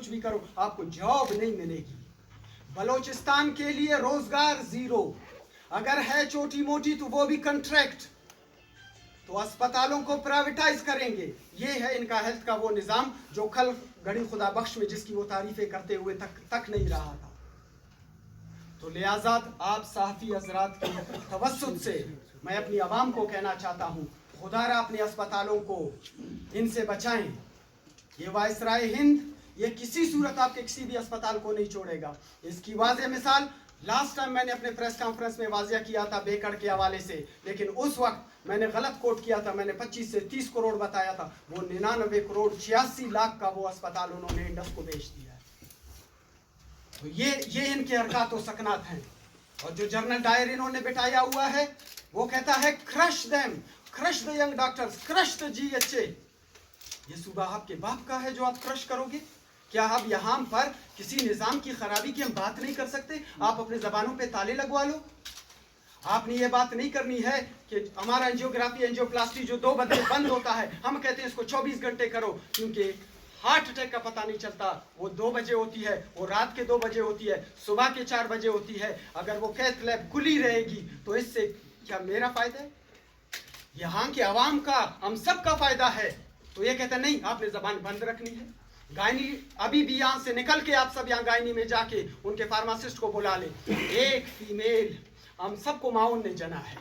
कुछ भी करो, आपको जॉब नहीं मिलेगी। बलोचिस्तान के लिए रोजगार जीरो, अगर है छोटी मोटी तो वो भी कंट्रैक्ट, तो अस्पतालों को प्राइवेटाइज करेंगे। ये है इनका हेल्थ का वो निज़ाम जो कल गड़ी खुदा बख्श में जिसकी वो तारीफें करते हुए तक नहीं रहा था। तो लिहाजा आप सहाफ़ी हज़रात की तवस्सुत से मैं अपनी आवाम को कहना चाहता हूँ, खुदारा अपने अस्पतालों को इनसे बचाएं। ये वायसराय हिंद ये किसी सूरत आपके किसी भी अस्पताल को नहीं छोड़ेगा। इसकी वाज़ेह मिसाल लास्ट टाइम मैंने अपने प्रेस कॉन्फ्रेंस में वाज़ेह किया था बेकड़ के हवाले से, लेकिन उस वक्त मैंने गलत कोट किया था। मैंने 25 से 30 करोड़ बताया था, वो 99 करोड़ 86 लाख का वो अस्पताल उन्होंने इंडस को बेच दिया है। तो ये इनके हरकत व सकनात हैं। और जो जनरल डायर इन्होंने बिठाया हुआ है वो कहता है crush them, crush the young doctors, crush the GHA। ये सूबा आपके बाप का है जो आप क्रश करोगे? क्या आप यहाँ पर किसी निज़ाम की खराबी की हम बात नहीं कर सकते? आप अपने ज़बानों पे ताले लगवा लो। आपने ये बात नहीं करनी है कि हमारा एंजियोग्राफी एंजियोप्लास्टी जो 2 बजे बंद होता है, हम कहते हैं इसको 24 घंटे करो, क्योंकि हार्ट अटैक का पता नहीं चलता। वो 2 बजे होती है, वो रात के 2 बजे होती है, सुबह के 4 बजे होती है। अगर वो कैथ लैब खुली रहेगी तो इससे क्या मेरा फ़ायदा है? यहाँ के अवाम का, हम सब का फ़ायदा है। तो ये कहते हैं नहीं, आपने ज़बान बंद रखनी है। गायनी अभी भी यहाँ से निकल के आप सब यहाँ गायनी में जाके उनके फार्मासिस्ट को बुला ले। एक फीमेल, हम सबको माउन ने जना है,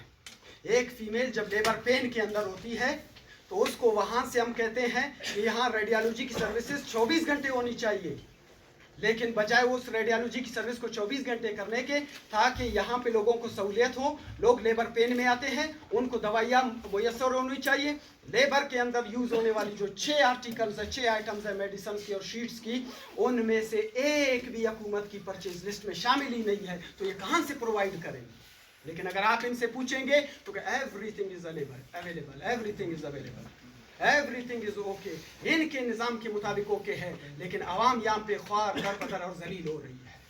एक फीमेल जब लेबर पेन के अंदर होती है तो उसको वहाँ से हम कहते हैं कि यहाँ रेडियोलॉजी की सर्विसेज 24 घंटे होनी चाहिए, लेकिन बजाय उस रेडियोलॉजी की सर्विस को 24 घंटे करने के, ताकि यहाँ पे लोगों को सहूलियत हो। लोग लेबर पेन में आते हैं, उनको दवाइयाँ मुयसर होनी चाहिए। लेबर के अंदर यूज़ होने वाली जो 6 आर्टिकल्स है, 6 आइटम्स है मेडिसिन की और शीट्स की, उनमें से एक भी हुकूमत की परचेज लिस्ट में शामिल ही नहीं है। तो ये कहाँ से प्रोवाइड करेंगे? लेकिन अगर आप इनसे पूछेंगे तो everything is available, everything is available, everything is okay, इनके निज़ाम के मुताबिक ओके है। लेकिन आवाम यहाँ पे ख्वार दरबदर और जलील हो रही है।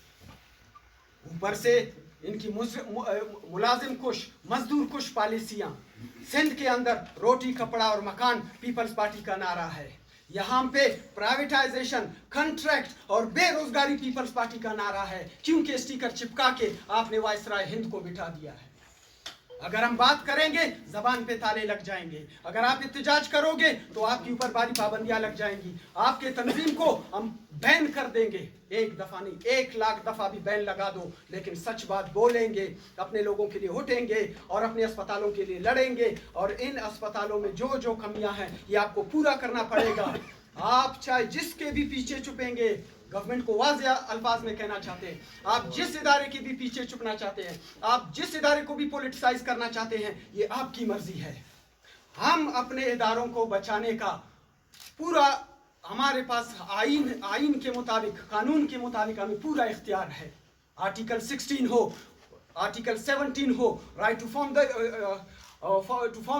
ऊपर से इनकी मुलाजिम कुश, मजदूर कुश पॉलिसियाँ। सिंध के अंदर रोटी कपड़ा और मकान पीपल्स पार्टी का नारा है, यहाँ पे प्राइवेटाइजेशन, कंट्रैक्ट और बेरोजगारी पीपल्स पार्टी का नारा है, क्योंकि स्टिकर चिपका के आपने वायसराय हिंद को बिठा दिया है। अगर हम बात करेंगे जबान पे ताले लग जाएंगे, अगर आप इत्तेजाज करोगे तो आपके ऊपर भारी पाबंदियां लग जाएंगी, आपके तंजीम को हम बैन कर देंगे। 1 दफा नहीं, 1 लाख दफा भी बैन लगा दो, लेकिन सच बात बोलेंगे, अपने लोगों के लिए उठेंगे और अपने अस्पतालों के लिए लड़ेंगे। और इन अस्पतालों में जो जो कमियां हैं ये आपको पूरा करना पड़ेगा। आप चाहे जिसके भी पीछे छुपेंगे, गवर्नमेंट को वाज़ेह अल्फाज में कहना चाहते हैं, आप जिस इदारे के भी पीछे छुपना चाहते हैं, आप जिस इदारे को भी पॉलिटिसाइज करना चाहते हैं, ये आपकी मर्जी है। हम अपने इदारों को बचाने का पूरा, हमारे पास आइन के मुताबिक, कानून के मुताबिक हमें पूरा इख्तियार है। आर्टिकल 16 हो, आर्टिकल 17 हो, right to form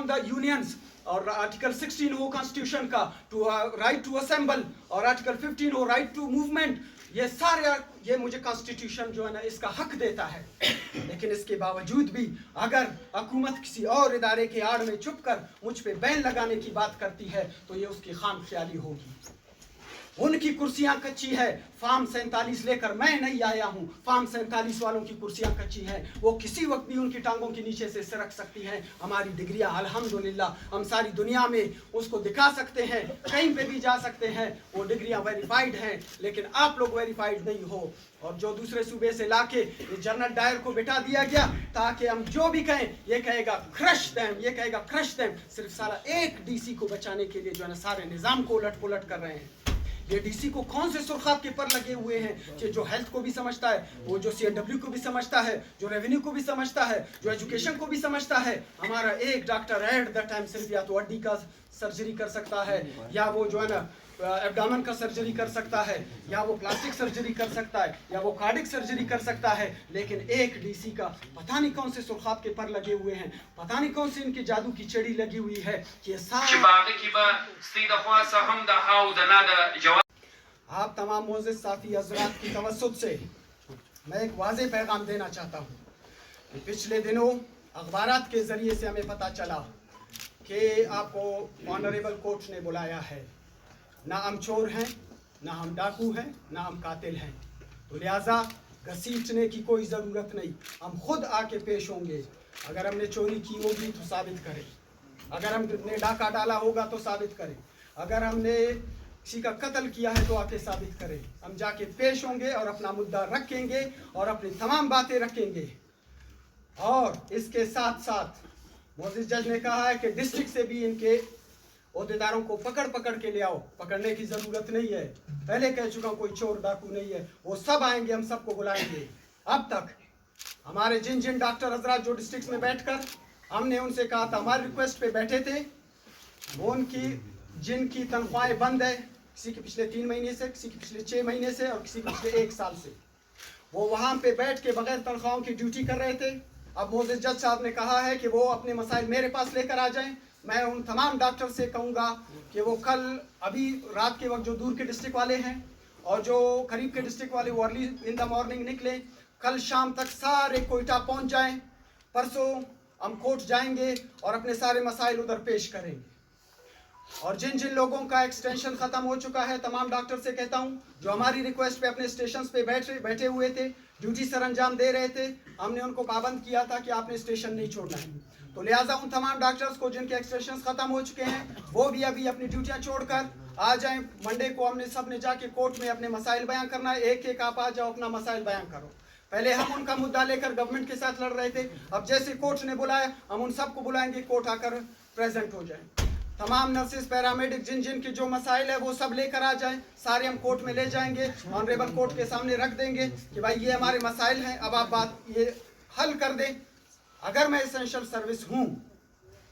the unions, और आर्टिकल 16 हो कॉन्स्टिट्यूशन का टू राइट टू असेंबल, और आर्टिकल 15 हो राइट टू मूवमेंट। ये सारे, ये मुझे कॉन्स्टिट्यूशन जो है ना इसका हक देता है। लेकिन इसके बावजूद भी अगर हुकूमत किसी और इदारे के आड़ में छुप कर मुझ पे बैन लगाने की बात करती है तो ये उसकी खाम ख्याली होगी। उनकी कुर्सियां कच्ची है, फार्म 47 लेकर मैं नहीं आया हूं। फार्म 47 वालों की कुर्सियां कच्ची हैं, वो किसी वक्त भी उनकी टांगों के नीचे से सरक सकती हैं। हमारी डिग्रियां अल्हम्दुलिल्लाह हम सारी दुनिया में उसको दिखा सकते हैं, कहीं पे भी जा सकते हैं, वो डिग्रियां वेरीफाइड हैं। लेकिन आप लोग वेरीफाइड नहीं हो, और जो दूसरे सूबे से लाके जनरल डायर को बिठा दिया गया ताकि हम जो भी कहें ये कहेगा क्रश देम, ये कहेगा क्रश देम। सिर्फ सारा एक DC को बचाने के लिए जो है ना सारे निज़ाम को उलट पुलट कर रहे हैं। ये DC को कौन से सुर्खाब के पर लगे हुए हैं कि जो हेल्थ को भी समझता है, वो जो CNW को भी समझता है, जो रेवेन्यू को भी समझता है, जो एजुकेशन को भी समझता है। हमारा एक डॉक्टर एट द टाइम सिर्फ या तो हड्डी का सर्जरी कर सकता है, या वो जो है ना एब्डामन का सर्जरी कर सकता है, या वो प्लास्टिक सर्जरी कर सकता है, या वो कार्डिक सर्जरी कर सकता है। लेकिन एक DC का पता नहीं कौन से सुर्खाब के पर लगे हुए हैं, पता नहीं कौन से इनके जादू की छड़ी लगी हुई है कि आप तमाम मोअज़्ज़िज़ साफ़ी हज़रात की तवस्सुत से मैं एक वाज़ेह पैगाम देना चाहता हूँ कि पिछले दिनों अखबारात के ज़रिए से हमें पता चला कि आपको ऑनरेबल कोर्ट ने बुलाया है। ना हम चोर हैं, ना हम डाकू हैं, ना हम कातिल हैं। तो लिहाजा घसीटने की कोई ज़रूरत नहीं, हम खुद आके पेश होंगे। अगर हमने चोरी की होगी तो साबित करें, अगर हमने डाका डाला होगा तो साबित करें, अगर हमने किसी का कत्ल किया है तो आके साबित करें। हम जाके पेश होंगे और अपना मुद्दा रखेंगे और अपनी तमाम बातें रखेंगे। और इसके साथ साथ मोअज़्ज़िज़ जज ने कहा है कि डिस्ट्रिक्ट से भी इनके अहदेदारों को पकड़ के ले आओ। पकड़ने की ज़रूरत नहीं है, पहले कह चुका हूँ, कोई चोर डाकू नहीं है, वो सब आएंगे, हम सबको बुलाएंगे। अब तक हमारे जिन डॉक्टर हजरात जो डिस्ट्रिक्ट में बैठकर हमने उनसे कहा था, हमारी रिक्वेस्ट पे बैठे थे, वो उनकी जिनकी तनख्वाहें बंद है, किसी के पिछले 3 महीने से, किसी के पिछले 6 महीने से और किसी के पिछले 1 साल से, वो वहाँ पे बैठ के बगैर तनख्वाहों की ड्यूटी कर रहे थे। अब मोअज़्ज़िज़ जज साहब ने कहा है कि वो अपने मसाइल मेरे पास लेकर आ जाएं। मैं उन तमाम डॉक्टर से कहूँगा कि वो कल अभी रात के वक्त जो दूर के डिस्ट्रिक्ट वाले हैं और जो करीब के डिस्ट्रिक्ट वाले वो अर्ली इन द मॉर्निंग निकले, कल शाम तक सारे कोयटा पहुँच जाएं। परसों हम कोर्ट जाएंगे और अपने सारे मसाइल उधर पेश करेंगे। और जिन लोगों का एक्सटेंशन ख़त्म हो चुका है, तमाम डॉक्टर से कहता हूँ जो हमारी रिक्वेस्ट पे अपने स्टेशन पे बैठे हुए थे, ड्यूटी सर अंजाम दे रहे थे, हमने उनको पाबंद किया था कि आपने स्टेशन नहीं छोड़ना है। तो लिहाजा उन तमाम डॉक्टर्स को जिनके एक्सटेंशन ख़त्म हो चुके हैं, वो भी अभी अपनी ड्यूटियाँ छोड़कर आ जाएं। मंडे को हमने सब ने जाके कोर्ट में अपने मसाइल बयां करना है। एक आप आ जाओ, अपना मसाइल बयां करो। पहले हम उनका मुद्दा लेकर गवर्नमेंट के साथ लड़ रहे थे, अब जैसे कोर्ट ने बुलाया हम उन सबको बुलाएंगे, कोर्ट आकर प्रेजेंट हो जाए। तमाम नर्सेज, पैरामेडिक, जिन के जो मसाइल है वो सब लेकर आ जाएं, सारे हम कोर्ट में ले जाएंगे, ऑनरेबल कोर्ट के सामने रख देंगे कि भाई ये हमारे मसाइल हैं, अब आप बात ये हल कर दें। अगर मैं इसेंशियल सर्विस हूँ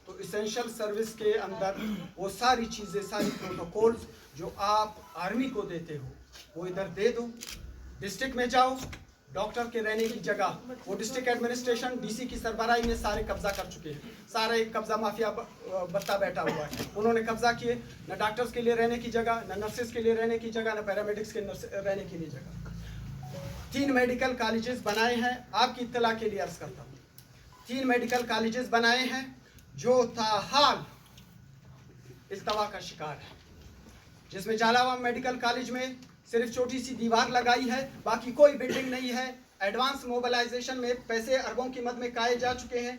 तो इसेंशियल सर्विस के अंदर वो सारी चीज़ें, सारी प्रोटोकॉल्स जो आप आर्मी को देते हो वो इधर दे दो। डिस्ट्रिक्ट में जाओ, डॉक्टर के रहने की जगह वो डिस्ट्रिक्ट एडमिनिस्ट्रेशन डीसी की सरबराही में सारे कब्जा कर चुके हैं, सारा एक कब्जा माफिया बत्ता बैठा हुआ है, उन्होंने कब्जा किए। न डॉक्टर्स के लिए रहने की जगह, न नर्सेज के लिए रहने की जगह, न पैरामेडिक्स के रहने के लिए जगह। 3 मेडिकल कॉलेजेस बनाए हैं, आपकी इत्तला के लिए अर्ज करता हूँ, 3 मेडिकल कॉलेजेस बनाए हैं जो ताहाल इल्तवा का शिकार है, जिसमें जालावाम मेडिकल कॉलेज में सिर्फ छोटी सी दीवार लगाई है, बाकी कोई बिल्डिंग नहीं है। एडवांस मोबिलाइजेशन में पैसे अरबों की मद में काए जा चुके हैं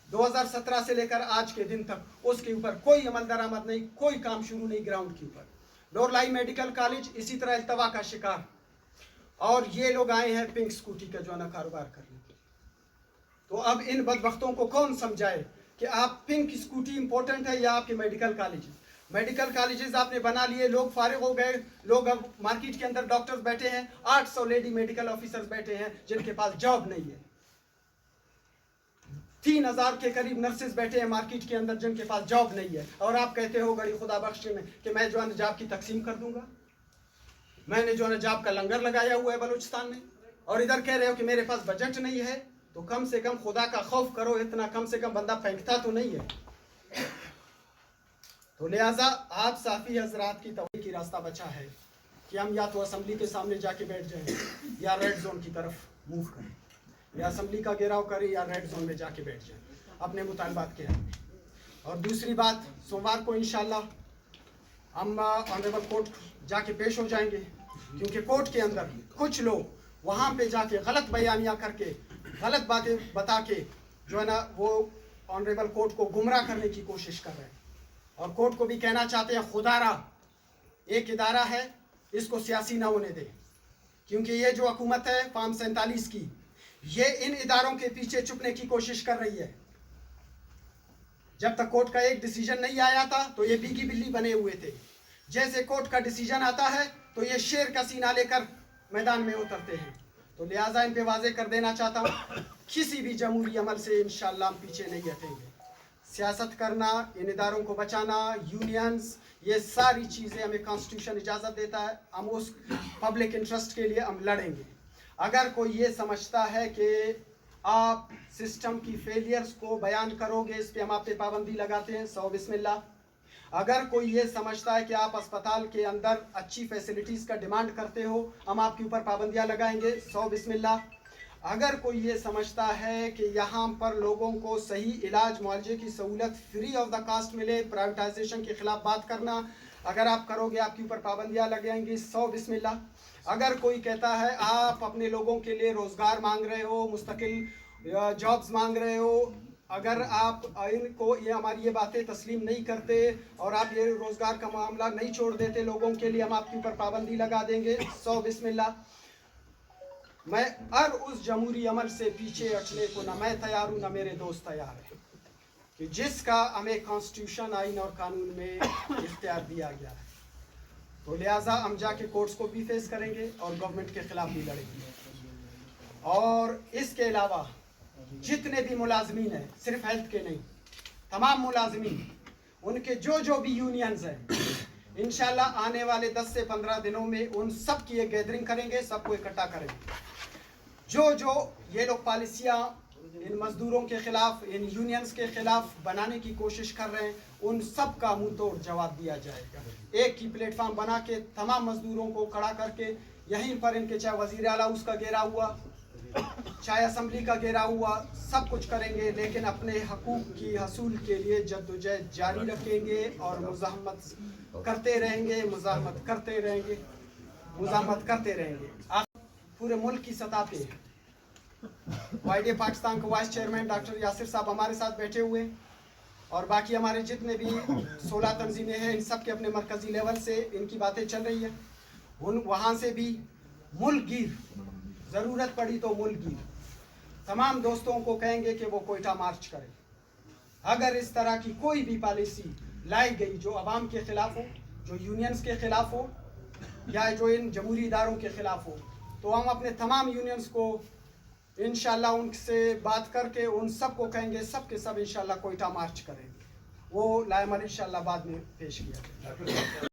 2017 से लेकर आज के दिन तक, उसके ऊपर कोई अमल दरामद नहीं, कोई काम शुरू नहीं ग्राउंड के ऊपर। डोरलाई मेडिकल कॉलेज इसी तरह इल्तवा का शिकार, और ये लोग आए हैं पिंक स्कूटी का जो है ना कारोबार करने। तो अब इन बदबख्तों को कौन समझाए कि आप पिंक स्कूटी इंपॉर्टेंट है या आपके मेडिकल कॉलेज। मेडिकल कॉलेजेस आपने बना लिए, लोग फारिग हो गए, लोग अब मार्केट के अंदर डॉक्टर्स बैठे हैं, 800 लेडी मेडिकल ऑफिसर्स बैठे हैं जिनके पास जॉब नहीं है, 3000 के करीब नर्सेज बैठे हैं मार्केट के अंदर जिनके पास जॉब नहीं है। और आप कहते हो गड़ी खुदा बख्श में कि मैं जो है जॉब की तकसीम कर दूंगा। मैंने जो है जॉब का लंगर लगाया हुआ है बलूचिस्तान में, और इधर कह रहे हो कि मेरे पास बजट नहीं है। तो कम से कम खुदा का खौफ करो, इतना कम से कम बंदा फेंकता तो नहीं है। तो लिहाजा आप साफी हजरात की तवज्जो की रास्ता बचा है कि हम या तो असेंबली के सामने जाके बैठ जाएं या रेड जोन की तरफ मूव करें, या असेंबली का घेराव करें या रेड जोन में जाके बैठ जाएं अपने मुतालबात के हक में। और दूसरी बात, सोमवार को इंशाल्लाह हम ऑनरेबल कोर्ट जाके पेश हो जाएंगे, क्योंकि कोर्ट के अंदर कुछ लोग वहाँ पे जाके गलत बयानियाँ करके, गलत बातें बता के जो है ना वो ऑनरेबल कोर्ट को गुमराह करने की कोशिश कर रहे हैं। और कोर्ट को भी कहना चाहते हैं, खुदारा एक इदारा है, इसको सियासी ना होने दे, क्योंकि ये जो हुकूमत है फार्म 47 की, ये इन इदारों के पीछे छुपने की कोशिश कर रही है। जब तक कोर्ट का एक डिसीजन नहीं आया था तो ये बीगी बिल्ली बने हुए थे, जैसे कोर्ट का डिसीजन आता है तो ये शेर का सीना लेकर मैदान में उतरते हैं। तो लिहाजा इन पे वाजे कर देना चाहता हूँ, किसी भी जमहूरी अमल से इंशाअल्लाह हम पीछे नहीं हटेंगे। सियासत करना, इन इदारों को बचाना, यूनियंस, ये सारी चीज़ें हमें कॉन्स्टिट्यूशन इजाज़त देता है, हम उस पब्लिक इंटरेस्ट के लिए हम लड़ेंगे। अगर कोई ये समझता है कि आप सिस्टम की फेलियर्स को बयान करोगे, इस पर हम आप पे पाबंदी लगाते हैं, सौ बिस्मिल्लाह। अगर कोई ये समझता है कि आप अस्पताल के अंदर अच्छी फैसिलिटीज़ का डिमांड करते हो, हम आपके ऊपर पाबंदियाँ लगाएंगे, सौ बिस्मिल्लाह। अगर कोई ये समझता है कि यहाँ पर लोगों को सही इलाज मुआवजे की सहूलत फ्री ऑफ द कास्ट मिले, प्राइवेटाइजेशन के ख़िलाफ़ बात करना, अगर आप करोगे आपके ऊपर पाबंदियां लग जाएंगी, 100 बिस्मिल्लाह। अगर कोई कहता है आप अपने लोगों के लिए रोज़गार मांग रहे हो, मुस्तकिल जॉब्स मांग रहे हो, अगर आप इनको हमारी ये बातें तस्लीम नहीं करते और आप ये रोज़गार का मामला नहीं छोड़ देते लोगों के लिए, हम आपके ऊपर पाबंदी लगा देंगे, 100 बिस्मिल्लाह। मैं हर उस जमहूरी अमल से पीछे हटने को ना मैं तैयार हूँ ना मेरे दोस्त तैयार हैं, कि जिसका हमें कॉन्स्टिट्यूशन, आइन और कानून में इख्तियार दिया गया है। तो लिहाजा हम जाके कोर्ट्स को भी फेस करेंगे और गवर्नमेंट के खिलाफ भी लड़ेंगे। और इसके अलावा जितने भी मुलाजमीन हैं, सिर्फ हेल्थ के नहीं, तमाम मुलाजमीन, उनके जो भी यूनियंस हैं, इंशाल्लाह आने वाले 10 से 15 दिनों में उन सब की एक गैदरिंग करेंगे, सबको इकट्ठा करेंगे। जो ये लोग पॉलिसियाँ इन मजदूरों के खिलाफ, इन यूनियंस के खिलाफ बनाने की कोशिश कर रहे हैं, उन सब का मुंह तोड़ जवाब दिया जाएगा। एक ही प्लेटफार्म बना के तमाम मजदूरों को खड़ा करके यहीं पर इनके, चाहे वजीर आला उसका घेरा हुआ, चाहे असम्बली का घेरा हुआ, सब कुछ करेंगे, लेकिन अपने हकूक की हसूल के लिए जद्दोजहद जारी रखेंगे और मुज़ाहमत करते रहेंगे, मुज़ाहमत करते रहेंगे, मुज़ाहमत करते रहेंगे। पूरे मुल्क की सतह पे वाईडे पाकिस्तान के वाइस चेयरमैन डॉक्टर यासिर साहब हमारे साथ बैठे हुए, और बाकी हमारे जितने भी 16 तंजीमें हैं, इन सब के अपने मरकजी लेवल से इनकी बातें चल रही हैं। उन वहाँ से भी मुल्क गिर, ज़रूरत पड़ी तो मुल्क गिर, तमाम दोस्तों को कहेंगे कि वो कोयटा मार्च करें। अगर इस तरह की कोई भी पॉलिसी लाई गई जो अवाम के खिलाफ हो, जो यूनियंस के खिलाफ हो, या जो इन जमहूरी इदारों के खिलाफ हो, तो हम अपने तमाम यूनियंस को इंशाल्लाह उनसे बात करके उन सब को कहेंगे, सब के सब इंशाल्लाह कोयटा मार्च करेंगे। वो लाएमर इंशाल्लाह बाद में पेश किया।